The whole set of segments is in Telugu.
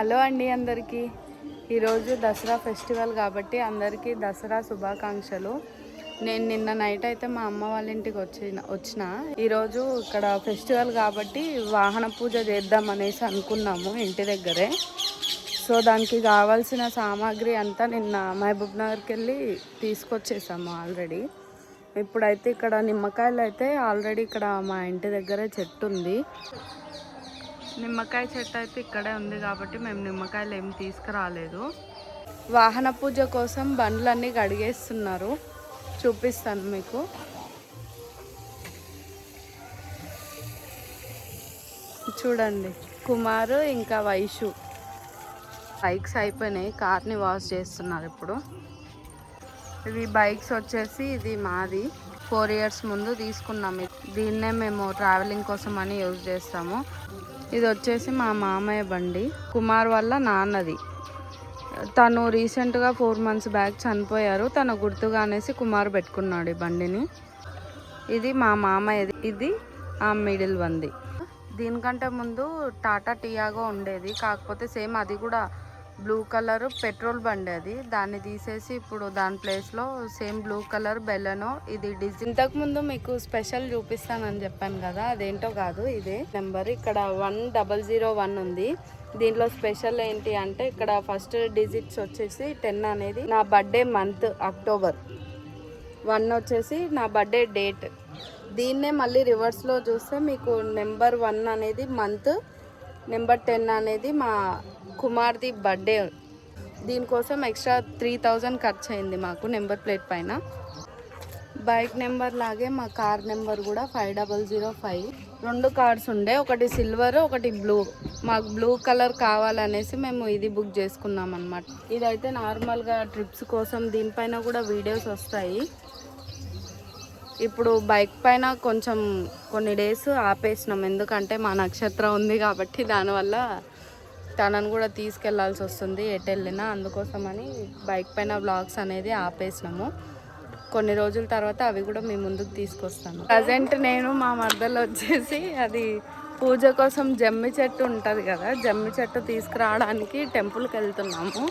హలో అండి అందరికీ. ఈరోజు దసరా ఫెస్టివల్ కాబట్టి అందరికీ దసరా శుభాకాంక్షలు. నేను నిన్న నైట్ అయితే మా అమ్మ వాళ్ళ ఇంటికి వచ్చిన ఈరోజు ఇక్కడ ఫెస్టివల్ కాబట్టి వాహన పూజ చేద్దామనేసి అనుకున్నాము ఇంటి దగ్గరే. సో దానికి కావాల్సిన సామాగ్రి అంతా నిన్న మహబూబ్ నగర్కి వెళ్ళి తీసుకొచ్చేసాము ఆల్రెడీ. ఇప్పుడైతే ఇక్కడ నిమ్మకాయలు అయితే ఆల్రెడీ ఇక్కడ మా ఇంటి దగ్గరే చెట్టు ఉంది. నిమ్మకాయ చెట్టు అయితే ఇక్కడే ఉంది కాబట్టి మేము నిమ్మకాయలు ఏమి తీసుకురాలేదు. వాహన పూజ కోసం బండ్లన్నీ కడిగేస్తున్నారు, చూపిస్తాను మీకు. చూడండి, కుమారు ఇంకా వైషు బైక్స్ అయిపోయినాయి, కార్ని వాష్ చేస్తున్నారు ఇప్పుడు. ఇవి బైక్స్ వచ్చేసి ఇది మాది 4 years ముందు తీసుకున్నాము. దీన్నే మేము ట్రావెలింగ్ కోసం అని యూజ్ చేస్తాము. ఇది వచ్చేసి మా మామయ్య బండి, కుమార్ వల్ల నాన్నది. తను రీసెంట్గా 4 months బ్యాక్ చనిపోయారు. తన గుర్తుగా అనేసి కుమార్ పెట్టుకున్నాడు ఈ బండిని. ఇది మా మామయ్యది, ఇది ఆ మిడిల్ వంది. దీనికంటే ముందు టాటా టియాగో ఉండేది, కాకపోతే సేమ్ అది కూడా బ్లూ కలర్ పెట్రోల్ బండి. అది దాన్ని తీసేసి ఇప్పుడు దాని ప్లేస్లో సేమ్ బ్లూ కలర్ బెలెనో ఇది డీజిల్. ఇంతకుముందు మీకు స్పెషల్ చూపిస్తానని చెప్పాను కదా, అదేంటో కాదు, ఇదే నెంబర్. ఇక్కడ 1001 ఉంది. దీంట్లో స్పెషల్ ఏంటి అంటే ఇక్కడ ఫస్ట్ డిజిట్స్ వచ్చేసి 10 అనేది నా బర్త్డే మంత్ అక్టోబర్, 1 వచ్చేసి నా బర్త్డే డేట్. దీన్నే మళ్ళీ రివర్స్లో చూస్తే మీకు నెంబర్ 1 అనేది మంత్, నెంబర్ 10 అనేది మా కుమార్ది బర్త్డే. దీనికోసం ఎక్స్ట్రా 3000 ఖర్చు అయింది మాకు నెంబర్ ప్లేట్ పైన. బైక్ నెంబర్ లాగే మా కార్ నెంబర్ కూడా 5005. 2 కార్స్ ఉండే, ఒకటి సిల్వర్ ఒకటి బ్లూ. మాకు బ్లూ కలర్ కావాలనేసి మేము ఇది బుక్ చేసుకున్నాం అన్నమాట. ఇదైతే నార్మల్గా ట్రిప్స్ కోసం, దీనిపైన కూడా వీడియోస్ వస్తాయి. ఇప్పుడు బైక్ పైన కొంచెం కొన్ని డేస్ ఆపేసినాం, ఎందుకంటే మా నక్షత్రం ఉంది కాబట్టి దానివల్ల తనను కూడా తీసుకెళ్లాల్సి వస్తుంది ఎటు వెళ్ళినా. అందుకోసమని బైక్ పైన వ్లాగ్స్ అనేది ఆపేసినాము. కొన్ని రోజుల తర్వాత అవి కూడా మీ ముందుకు తీసుకొస్తాను. ప్రజెంట్ నేను మా మర్దలు వచ్చేసి అది పూజ కోసం జమ్మి చెట్టు ఉంటుంది కదా, జమ్మి చెట్టు తీసుకురావడానికి టెంపుల్కి వెళ్తున్నాము.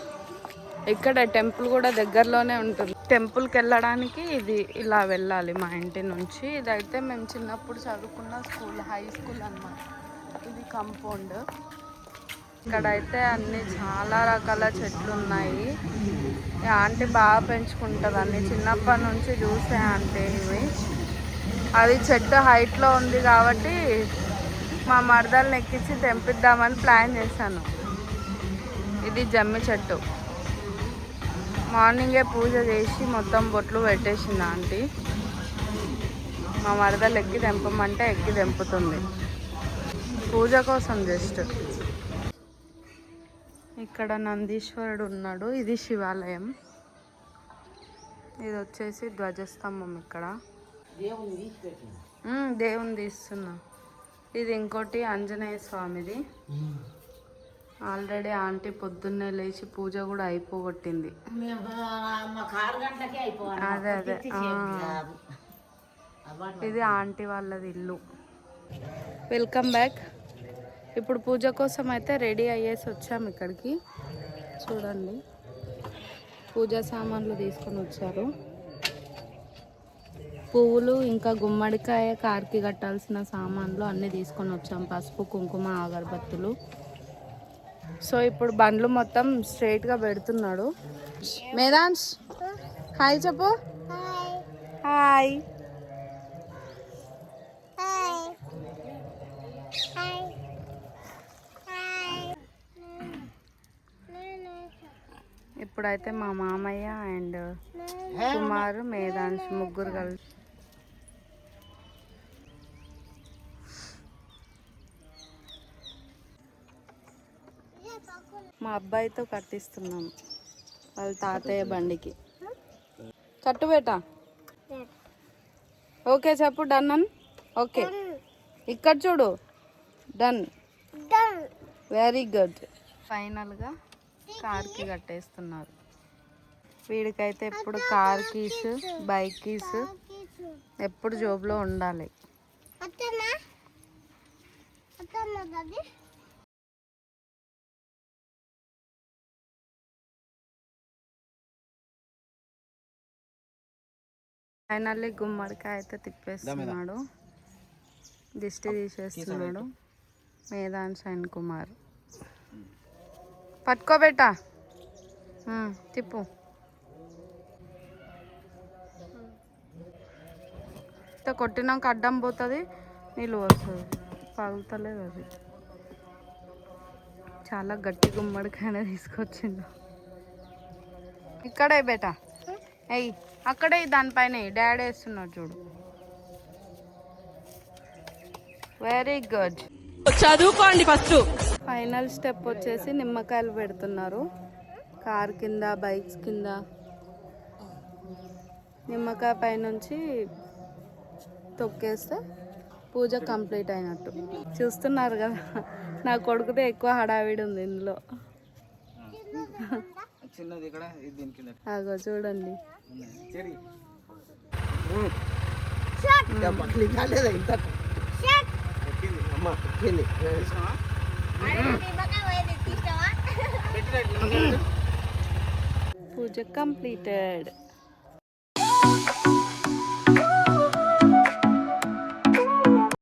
ఇక్కడ టెంపుల్ కూడా దగ్గరలోనే ఉంటుంది. టెంపుల్కి వెళ్ళడానికి ఇది ఇలా వెళ్ళాలి మా ఇంటి నుంచి. ఇదైతే మేము చిన్నప్పుడు చదువుకున్న స్కూల్, హై స్కూల్ అన్నమాట. ఇది కంపౌండ్. ఇక్కడైతే అన్ని చాలా రకాల చెట్లు ఉన్నాయి. ఆంటీ బాగా పెంచుకుంటుంది అన్ని, చిన్నప్పటి నుంచి చూసే ఆంటీ ఇవి. అది చెట్టు హైట్లో ఉంది కాబట్టి మా మరదల్ని ఎక్కించి తెంపిద్దామని ప్లాన్ చేశాను. ఇది జమ్మి చెట్టు. మార్నింగే పూజ చేసి మొత్తం బొట్లు పెట్టేసింది ఆంటీ. మా మరదలు ఎక్కి తెంపమంటే ఎక్కి తెంపుతుంది, పూజ కోసం జస్ట్. ఇక్కడ నందీశ్వరుడు ఉన్నాడు, ఇది శివాలయం. ఇది వచ్చేసి ధ్వజస్తంభం. ఇక్కడ దేవుని తీస్తున్నా. ఇది ఇంకోటి ఆంజనేయ స్వామిది. ఆల్రెడీ ఆంటీ పొద్దున్నే లేచి పూజ కూడా అయిపోగొట్టింది. అదే అదే ఇది ఆంటీ వాళ్ళది ఇల్లు. Welcome back. ఇప్పుడు పూజ కోసం అయితే రెడీ అయ్యేసి వచ్చాము ఇక్కడికి. చూడండి, పూజా సామాన్లు తీసుకొని వచ్చారు. పువ్వులు ఇంకా గుమ్మడికాయ, కార్కి కట్టాల్సిన సామాన్లు అన్నీ తీసుకొని వచ్చాము. పసుపు, కుంకుమ, అగరబత్తులు. సో ఇప్పుడు బండ్లు మొత్తం స్ట్రైట్గా పెడుతున్నాడు. మేదాన్స్ హాయ్ చెప్పు. హాయ్. ఇప్పుడైతే మా మామయ్య అండ్ కుమారు, మేధాంశ్ ముగ్గురు కలిసి మా అబ్బాయితో కట్టిస్తున్నాం వాళ్ళ తాతయ్య బండికి. కట్టుబెట్టా. ఓకే చెప్పు. డన్ అని. ఓకే, ఇక్కడ చూడు. Done, very good. ఫైనల్గా కార్కి కట్టేస్తున్నారు. వీడికైతే ఎప్పుడు కార్ కీస్, బైక్ కీస్ ఎప్పుడు జోబులో ఉండాలి. ఫైనల్లీ గుమ్మడికాయ అయితే తిప్పేస్తున్నాడు, దిష్టి తీసేస్తున్నాడు మేధాంశ్ అండ్ కుమార్. పట్టుకోబెట్టా, తిప్పు. కొట్టినాక అడ్డం పోతుంది, నీళ్ళు వస్తుంది, పగులుతలేదు అది. చాలా గట్టి గుమ్మడికాయ తీసుకొచ్చిండు. ఇక్కడే బేటా, అయ్యి అక్కడే దానిపైన డాడీ వేస్తున్నాడు చూడు. వెరీ గుడ్, చదువుకోండి ఫస్ట్. ఫైనల్ స్టెప్ వచ్చేసి నిమ్మకాయలు పెడుతున్నారు కార్ కింద, బైక్స్ కింద. నిమ్మకాయ పైనుంచి తొక్కేస్తే పూజ కంప్లీట్ అయినట్టు. చూస్తున్నారు కదా, నా కొడుకుతే ఎక్కువ హడావిడి ఉంది ఇందులో. అగో చూడండి, పూజ కంప్లీటెడ్.